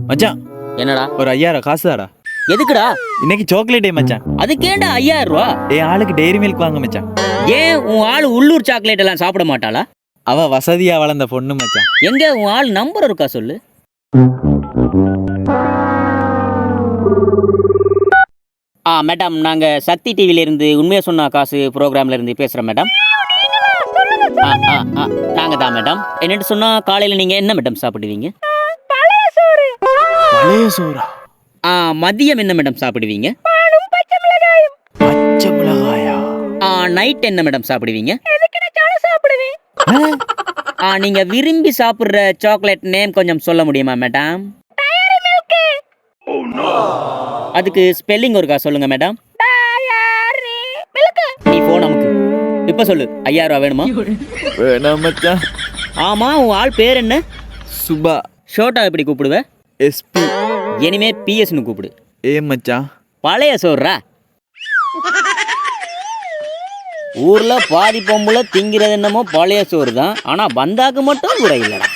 மச்சான் என்னடா ஒரு 5000 காசு தாடா. எதுக்குடா? இன்னைக்கு சாக்லேட் டே மச்சான். அதுக்கேண்டா 5000 ரூபா? என் ஆளுக்கு டெய்ரி மில்க் வாங்க மச்சான். ஏன் உன் ஆள் உள்ளூர் சாக்லேட் எல்லாம் சாப்பிட மாட்டாளா? அவ வசதியா வளர்ந்த பொண்ணு மச்சான். எங்க உன் ஆள் நம்பர் இருக்கா சொல்லு. மேடம், நாங்க சக்தி டிவில இருந்து உண்மையா சொன்னா காசு ப்ரோக்ராம்ல இருந்து பேசுறோம் மேடம். நாங்க தான் மேடம். என்னட்டு சொன்னா காலையில நீங்க என்ன மேடம் சாப்பிடுவீங்க? பழைய சோறா? மதியம் என்ன மேடம் சாப்பிடுவீங்க? பச்சை மிளகாயா? நைட் என்ன மேடம் சாப்பிடுவீங்க? நீங்க விரும்பி சாப்பிடுற சாக்லேட் நேம் கொஞ்சம் சொல்ல முடியுமா மேடம்? அதுக்கு ஸ்பெல்லிங் ஒருக்கா சொல்லுங்க மேடம். நீ போ நமக்கு. இப்ப சொல்லு, 5000 ரூபா வேணுமா? வேணாம் மச்சான். ஆமா, உன் ஆள் பேர் என்ன? சுபா. ஷோட்டா எப்படி கூப்பிடுவ? எஸ்பி. இனிமே பிஎஸ்னு கூப்பிடு. மச்சான் பழைய சோறா? ஊர்ல பாதி பொம்பளை திங்கிறது என்னமோ பழைய சோறு தான். ஆனா பந்தாக்கு மட்டும் குறை இல்லடா.